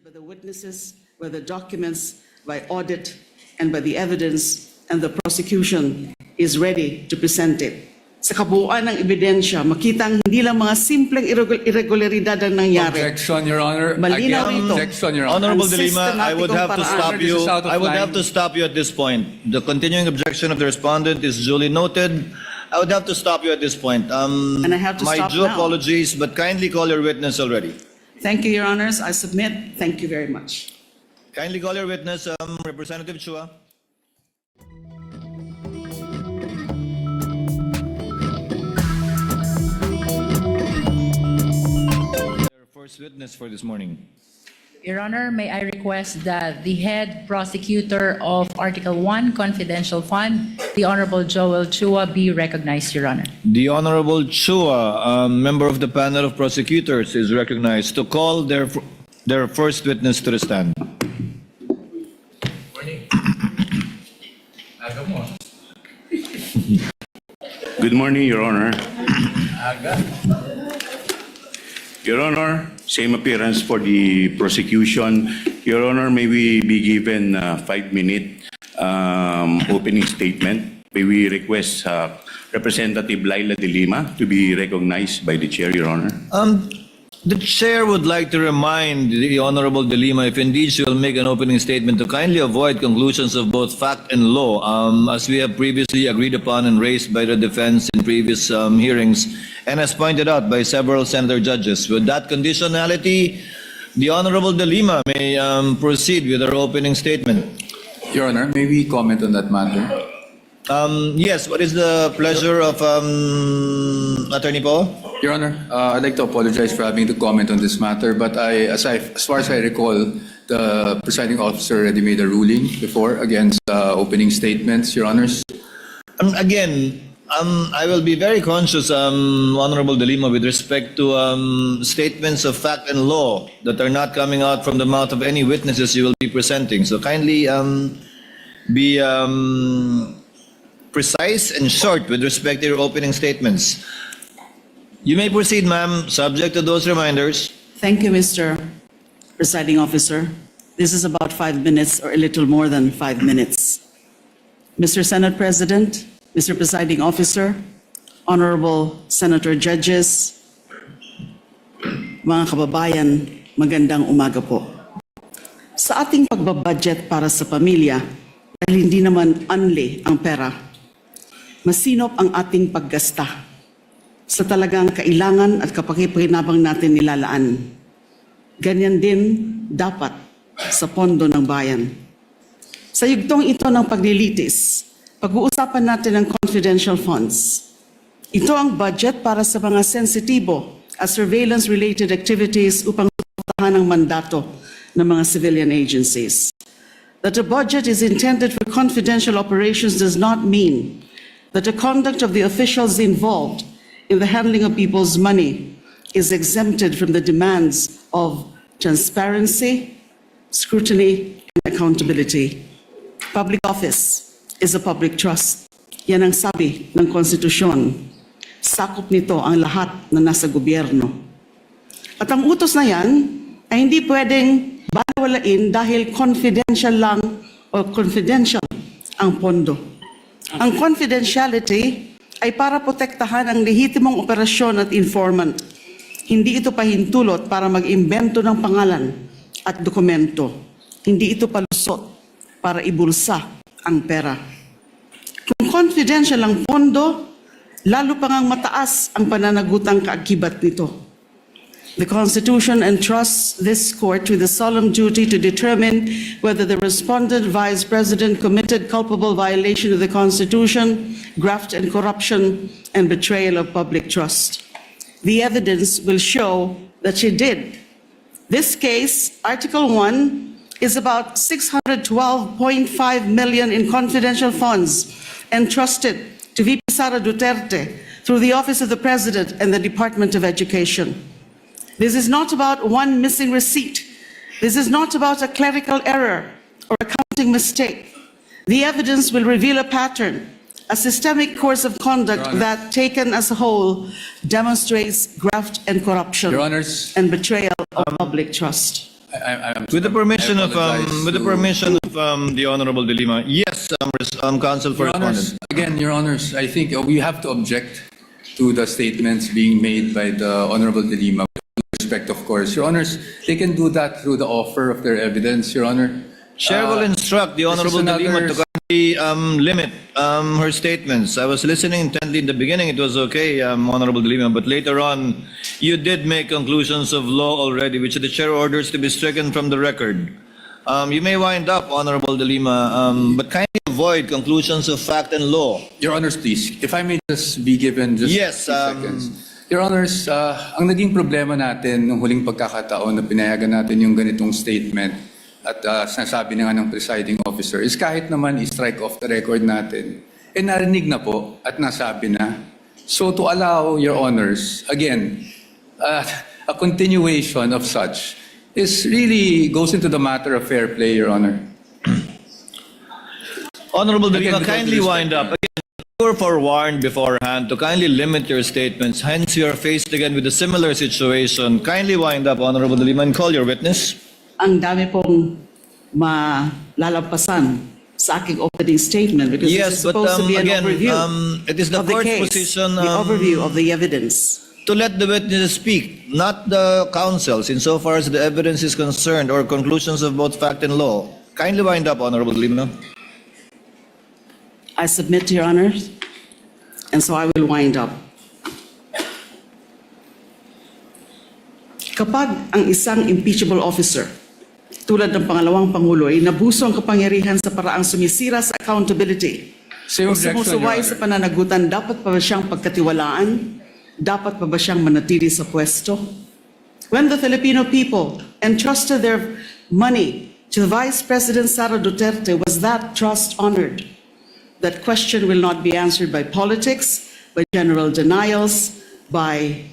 by the witnesses, by the documents, by audit, and by the evidence, and the prosecution is ready to present it. Sa kabuuan ng ebidensya, makitang hindi lang mga simpleng irregularidad ang nangyari. Objection, Your Honor. Malinaw Again, ito. objection, Your Honor. Honorable De Lima, I would have to stop This you. is out of I would line. have to stop you at this point. The continuing objection of the respondent is duly noted. I would have to stop you at this point. And I have to my stop due now. apologies, but kindly call your witness already. Thank you, Your Honors. I submit. Thank you very much. Kindly call your witness, Representative Chua. First witness for this morning. Your Honor, may I request that the head prosecutor of Article 1 Confidential Fund, the Honorable Joel Chua, be recognized, Your Honor. The Honorable Chua, member of the panel of prosecutors, is recognized to call their first witness to the stand. Good morning, Your Honor. Your Honor, same appearance for the prosecution. Your Honor, may we be given a 5-minute opening statement? May we request Representative Leila de Lima to be recognized by the chair, Your Honor? The chair would like to remind the Honorable De Lima, if indeed she will make an opening statement, to kindly avoid conclusions of both fact and law, as we have previously agreed upon and raised by the defense in previous hearings, and as pointed out by several senator judges. With that conditionality, the Honorable De Lima may proceed with her opening statement. Your Honor, may we comment on that matter? Yes, what is the pleasure of Attorney Poe? Your Honor, I'd like to apologize for having to comment on this matter, but as far as I recall, the presiding officer already made a ruling before against opening statements, Your Honors. Again, I will be very conscious, Honorable De Lima, with respect to statements of fact and law that are not coming out from the mouth of any witnesses you will be presenting. So kindly be precise and short with respect to your opening statements. You may proceed, ma'am, subject to those reminders. Thank you, Mr. Presiding Officer. This is about 5 minutes or a little more than 5 minutes. Mr. Senate President, Mr. Presiding Officer, Honorable Senator Judges, mga kababayan, magandang umaga po. Sa ating pagbabudget para sa pamilya, dahil hindi naman unli ang pera, masinop ang ating paggasta sa talagang kailangan at kapakipakinabang natin nilalaan. Ganyan din dapat sa pondo ng bayan. Sa yugtong ito ng paglilitis, pag-uusapan natin ang confidential funds. Ito ang budget para sa mga sensitibo at surveillance-related activities upang suportahan ang mandato ng mga civilian agencies. That a budget is intended for confidential operations does not mean that the conduct of the officials involved in the handling of people's money is exempted from the demands of transparency, scrutiny, and accountability. Public office is a public trust. Yan ang sabi ng konstitusyon. Sakop nito ang lahat na nasa gobyerno. At ang utos na yan ay hindi pwedeng balewalain dahil confidential lang o confidential ang pondo. Ang confidentiality ay para protektahan ang lehitimong operasyon at informant. Hindi ito pahintulot para mag-imbento ng pangalan at dokumento. Hindi ito palusot para ibulsa ang pera. Kung confidential ang pondo, lalo pa ngang mataas ang pananagutang kaakibat nito. The Constitution entrusts this court with the solemn duty to determine whether the respondent Vice President committed culpable violation of the Constitution, graft and corruption, and betrayal of public trust. The evidence will show that she did. This case, Article 1, is about 612.5 million in confidential funds entrusted to VP Sara Duterte through the Office of the President and the Department of Education. This is not about one missing receipt. This is not about a clerical error or accounting mistake. The evidence will reveal a pattern, a systemic course of conduct that, taken as a whole, demonstrates graft and corruption Your Honors. and betrayal of public trust. With the permission I of apologize with the to- permission of the Honorable De Lima, yes, Counsel for Your Honors, Respondent. again, Your Honors, I think we have to object to the statements being made by the Honorable De Lima. With respect, of course, Your Honors, they can do that through the offer of their evidence, Your Honor. Chair will instruct the this is Honorable De Lima another- to kindly limit her statements. I was listening intently in the beginning. It was okay, Honorable De Lima, but later on, you did make conclusions of law already, which the chair orders to be stricken from the record. You may wind up, Honorable De Lima, but kindly avoid conclusions of fact and law. Your Honors, please, if I may just be given just Yes, a few seconds. Your Honors, ang naging problema natin nung huling pagkakataon na pinayagan natin yung ganitong statement at sinasabi na nga ng presiding officer is kahit naman i-strike off the record natin, narinig na po at nasabi na. So to allow, Your Honors, again, a continuation of such is really goes into the matter of fair play, Your Honor. Honorable De Again, Lima, with all kindly due wind up. respect, Again, you were forewarned beforehand to kindly limit your statements. Hence, you are faced again with a similar situation. Kindly wind up, Honorable De Lima, and call your witness. Ang dami pong malalampasan sa aking opening statement because this Yes, is but supposed to be an again, overview it is the of the court's case, position the overview of the evidence. to let the witness speak, not the counsels, insofar as the evidence is concerned or conclusions of both fact and law. Kindly wind up, Honorable De Lima. I submit to your honors, and so I will wind up. Kapag ang isang impeachable officer, tulad ng pangalawang Pangulo, ay nabuso ang kapangyarihan sa paraang sumisira sa accountability Same o objection, Your sumusuway Honor. sa pananagutan, dapat pa ba siyang pagkatiwalaan? Dapat pa ba siyang manatili sa pwesto? When the Filipino people entrusted their money to Vice President Sara Duterte, was that trust honored? That question will not be answered by politics, by general denials, by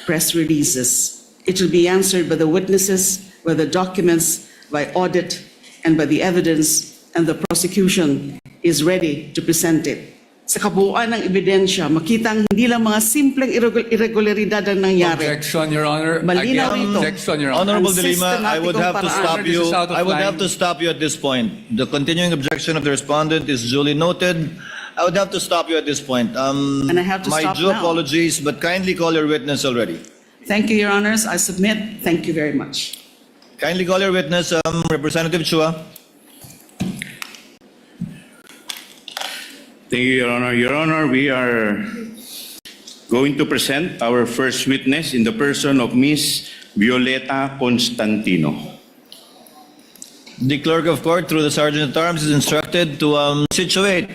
press releases. It will be answered by the witnesses, by the documents, by audit, and by the evidence, and the prosecution is ready to present it. Sa kabuuan ng ebidensya, makitang hindi lang mga simpleng irregularidad ang nangyari. Objection, Your Honor. Malinaw Again, ito. objection, Your Honor. Honorable Ang De Lima, I would have to sistematikong stop paraan. you. This is out of I would line. have to stop you at this point. The continuing objection of the respondent is duly noted. I would have to stop you at this point. And I have to my stop due now. apologies, but kindly call your witness already. Thank you, Your Honors. I submit. Thank you very much. Kindly call your witness, Representative Chua. Thank you, Your Honor. Your Honor, we are going to present our first witness in the person of Ms. Violeta Constantino. The clerk of court, through the sergeant at arms, is instructed to situate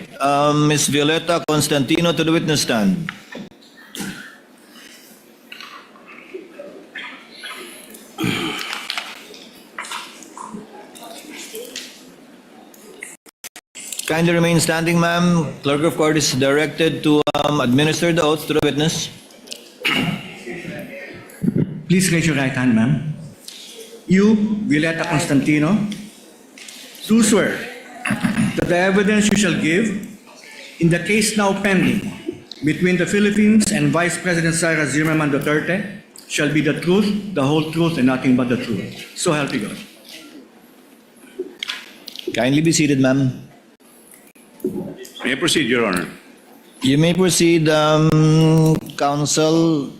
Ms. Violeta Constantino to the witness stand. Kindly remain standing, ma'am. Clerk of court is directed to administer the oath to the witness. Please raise your right hand, ma'am. You, Violeta Constantino, do swear that the evidence you shall give in the case now pending between the Philippines and Vice President Sara Zimmerman Duterte shall be the truth, the whole truth, and nothing but the truth. So help you God. Kindly be seated, ma'am. May I proceed, Your Honor? You may proceed, counsel.